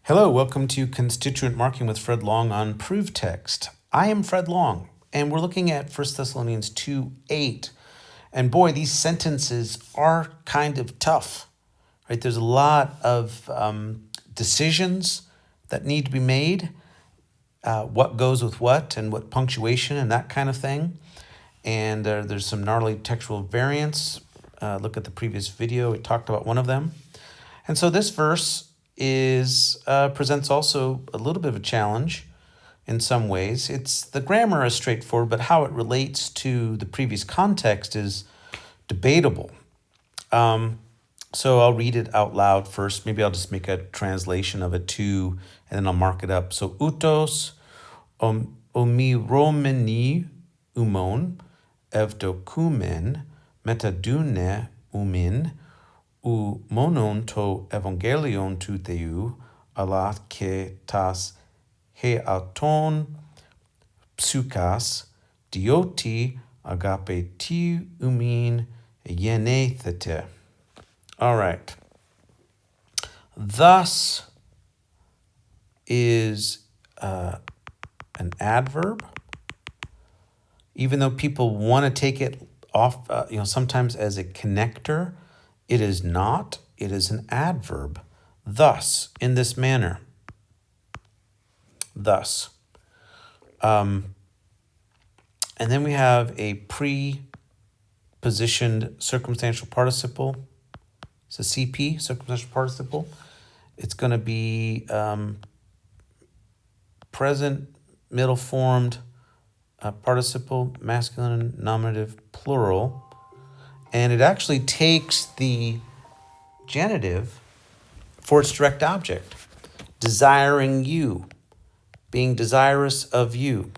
Hello, welcome to Constituent Marking with Fred Long on Proof Text. I am Fred Long, and we're looking at 1 Thessalonians 2:8. And boy, these sentences are kind of tough, right? There's a lot of decisions that need to be made, what goes with what, and what punctuation and that kind of thing. And there's some gnarly textual variants. Look at the previous video, we talked about one of them. And so this verse presents also a little bit of a challenge in some ways. The grammar is straightforward, but how it relates to the previous context is debatable. So I'll read it out loud first. Maybe I'll just make a translation of it too, and then I'll mark it up. So utos omiromeni umon evdokumen metadune umin u monon to evangelion tu theou, alat ke tas heaton psukas dioti agape ti umin yenethete. All right. Thus is an adverb. Even though people want to take it off, sometimes as a connector, it is not. It is an adverb. Thus, in this manner. Thus. And then we have a pre-positioned circumstantial participle. It's a CP, circumstantial participle. It's going to be present, middle formed participle, masculine, nominative, plural. And it actually takes the genitive for its direct object. Desiring you, being desirous of you.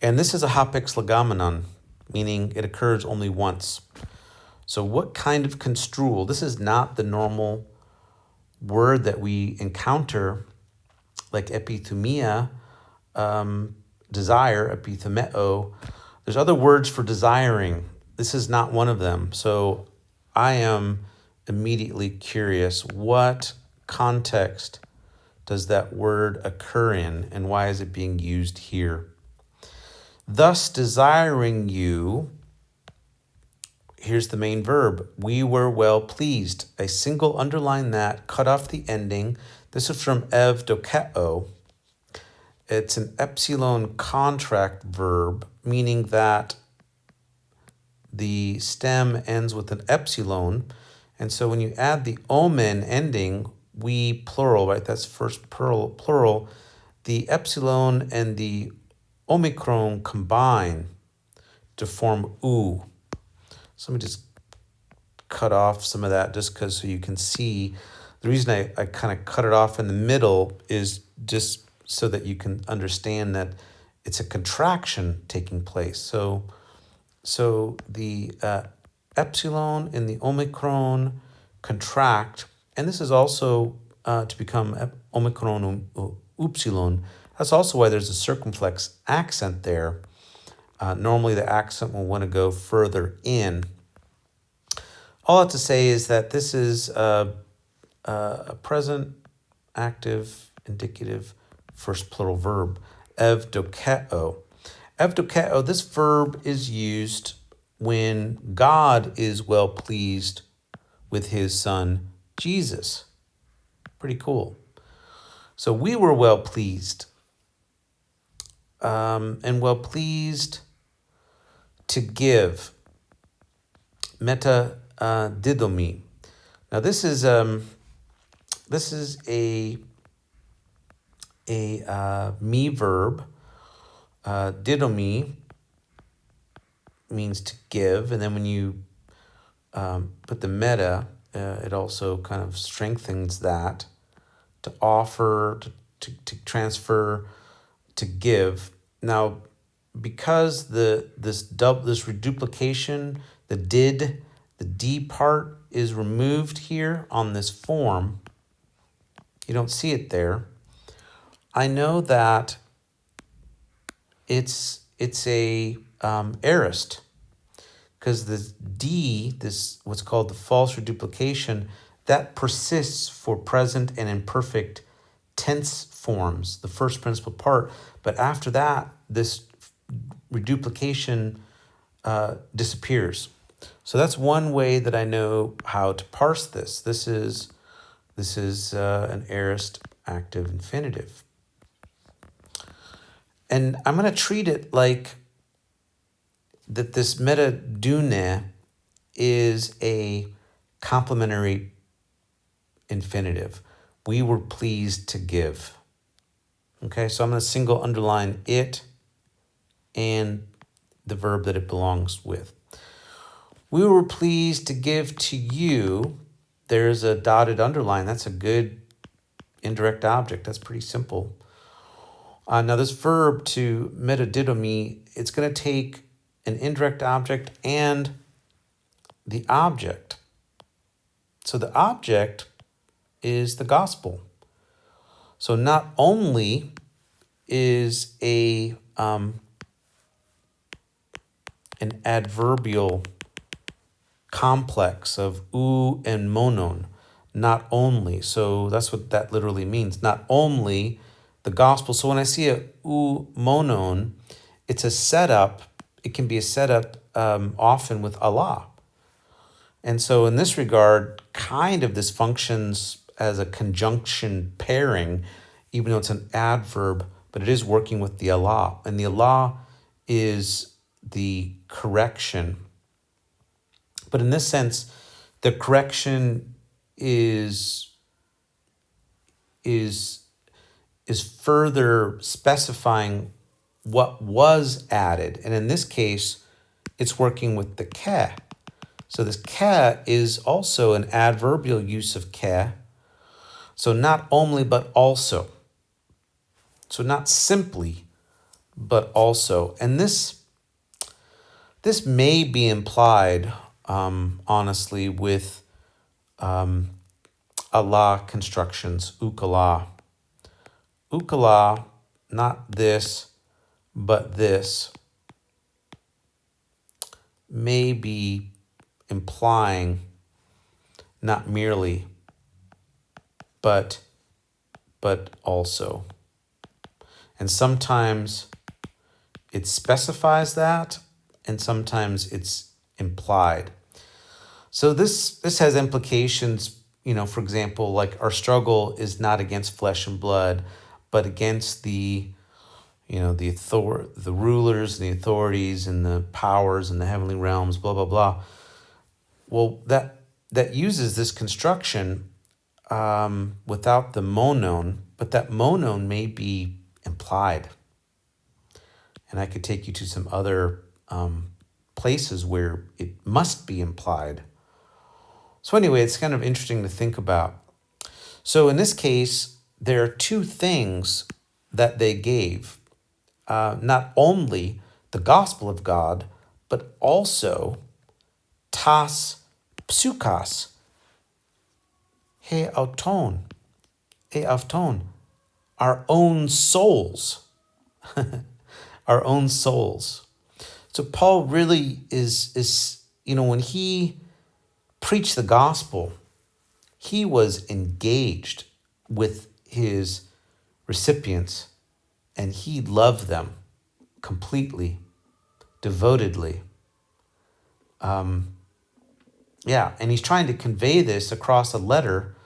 And this is a hapex legomenon, meaning it occurs only once. So what kind of construal? This is not the normal word that we encounter, like epithumia, desire, epithumeo. There's other words for desiring. This is not one of them. So I am immediately curious, what context does that word occur in, and why is it being used here? Thus desiring you, here's the main verb. We were well pleased. A single underline that, cut off the ending. This is from evdokeo. It's an epsilon contract verb, meaning that the stem ends with an epsilon. And so when you add the omen ending, we plural, right? That's first plural. The epsilon and the omicron combine to form u. So let me just cut off some of that just because so you can see. The reason I kind of cut it off in the middle is just so that you can understand that it's a contraction taking place. So the epsilon and the omicron contract, and this is also to become omicron upsilon. That's also why there's a circumflex accent there. Normally the accent will want to go further in. All I have to say is that this is a present, active, indicative, first plural verb, evdokeo. Evdokeo, this verb is used when God is well pleased with his son, Jesus. Pretty cool. So we were well pleased. And well pleased to give. Meta didomi. Now this is a me verb. Didomi means to give, and then when you put the meta, it also kind of strengthens that, to offer, to transfer, to give. Now, because this reduplication, the D part is removed here on this form, you don't see it there. I know that it's a aorist, because the D, this what's called the false reduplication, that persists for present and imperfect tense forms, the first principal part. But after that, this reduplication disappears. So that's one way that I know how to parse this. This is an aorist active infinitive. And I'm going to treat it like that this metadune is a complementary infinitive. We were pleased to give. Okay, so I'm going to single underline it and the verb that it belongs with. We were pleased to give to you. There's a dotted underline. That's a good indirect object. That's pretty simple. Now this verb to metadidomi, it's going to take an indirect object and the object. So the object is the gospel. So not only is an adverbial complex of ou and monon, not only. So that's what that literally means. Not only the gospel. So when I see a ou monon, it's a setup. It can be a setup often with Allah. And so in this regard, kind of this functions as a conjunction pairing, even though it's an adverb, but it is working with the Allah. And the Allah is the correction. But in this sense, the correction is further specifying what was added. And in this case, it's working with the ke. So this ke is also an adverbial use of ke. So not only, but also. So not simply, but also. And this may be implied, honestly, with Allah constructions, ukala. Ukala, not this, but this, may be implying not merely, but also. And sometimes it specifies that, and sometimes it's implied. So this has implications, for example, like our struggle is not against flesh and blood, but against the rulers and the authorities and the powers in the heavenly realms, blah, blah, blah. Well, that uses this construction without the monon, but that monon may be implied. And I could take you to some other places where it must be implied. So anyway, it's kind of interesting to think about. So in this case, there are two things that they gave. Not only the gospel of God, but also tas psukas, he auton, our own souls, our own souls. So Paul really is when he preached the gospel, he was engaged with his recipients and he loved them completely, devotedly. And he's trying to convey this across a letter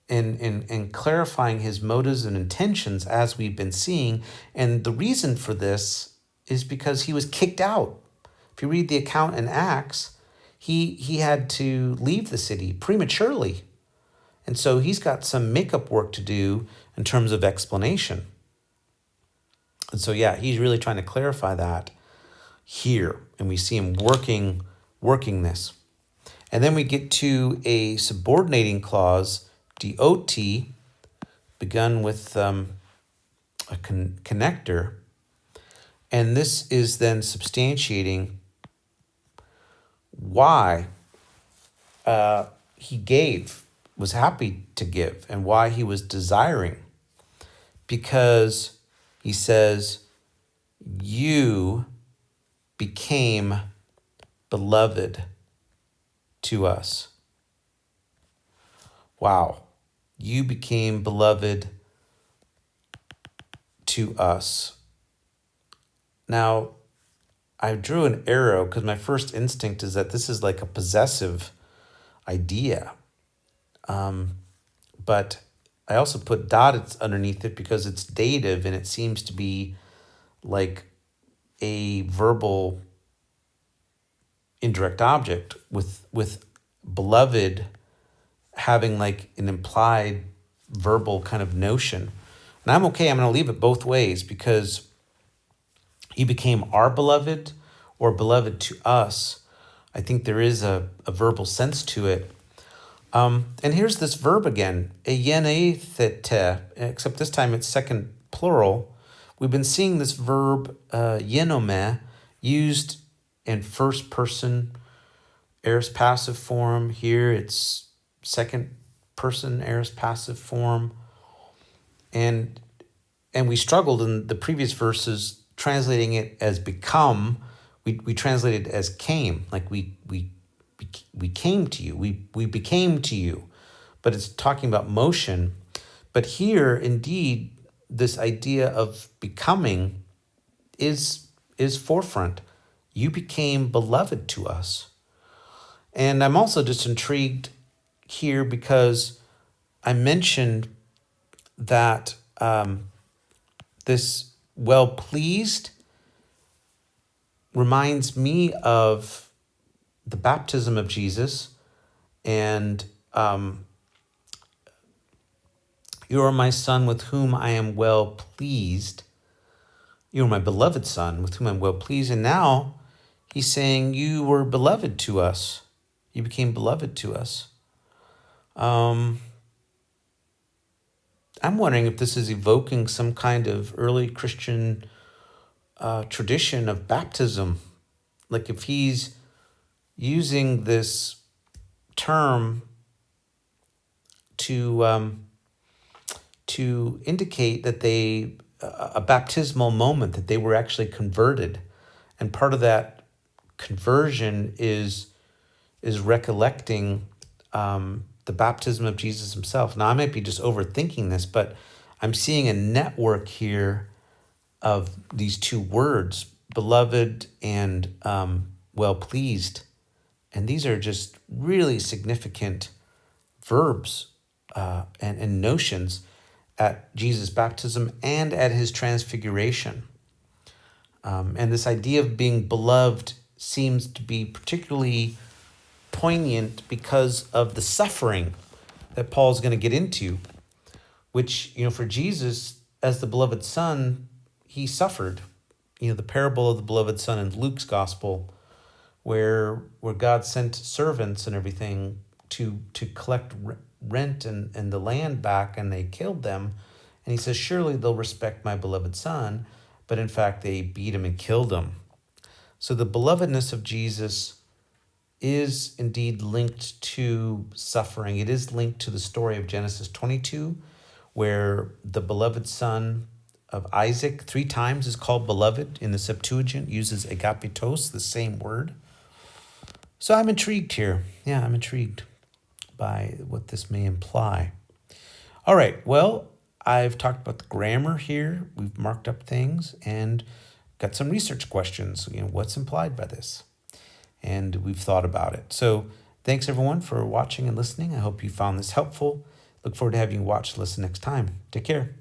and clarifying his motives and intentions as we've been seeing. And the reason for this is because he was kicked out. If you read the account in Acts, he had to leave the city prematurely. And so he's got some makeup work to do in terms of explanation. And so, he's really trying to clarify that here. And we see him working this. And then we get to a subordinating clause, dot, begun with a connector. And this is then substantiating why he was happy to give, and why he was desiring. Because he says, you became beloved to us. Wow. You became beloved to us. Now, I drew an arrow because my first instinct is that this is like a possessive idea. But I also put dotted underneath it because it's dative and it seems to be like a verbal indirect object with beloved having like an implied verbal kind of notion. And I'm okay, I'm going to leave it both ways because he became our beloved or beloved to us. I think there is a verbal sense to it. And here's this verb again, eyenethete, except this time it's second plural. We've been seeing this verb yenome used in first person aorist passive form. Here it's second person aorist passive form. And we struggled in the previous verses translating it as become. We translated it as came, like we came to you, we became to you, but it's talking about motion. But here, indeed, this idea of becoming is forefront. You became beloved to us. And I'm also just intrigued here because I mentioned that this well-pleased reminds me of the baptism of Jesus, and you are my son with whom I am well pleased. You are my beloved son with whom I'm well pleased. And now he's saying you were beloved to us. You became beloved to us. I'm wondering if this is evoking some kind of early Christian tradition of baptism. Like if he's using this term to indicate that a baptismal moment, that they were actually converted, and part of that conversion is recollecting the baptism of Jesus himself. Now I might be just overthinking this, but I'm seeing a network here of these two words, beloved and well pleased. And these are just really significant verbs and notions at Jesus' baptism and at his transfiguration. And this idea of being beloved seems to be particularly poignant because of the suffering that Paul's going to get into, which, for Jesus as the beloved son, he suffered. The parable of the beloved son in Luke's gospel, where God sent servants and everything to collect rent and the land back, and they killed them. And he says, surely they'll respect my beloved son. But in fact, they beat him and killed him. So the belovedness of Jesus is indeed linked to suffering. It is linked to the story of Genesis 22, where the beloved son of Isaac 3 times is called beloved. In the Septuagint uses agapetos, the same word. So I'm intrigued here. Yeah, I'm intrigued by what this may imply. All right, well, I've talked about the grammar here. We've marked up things and got some research questions. What's implied by this? And we've thought about it. So thanks everyone for watching and listening. I hope you found this helpful. Look forward to having you watch and listen next time. Take care.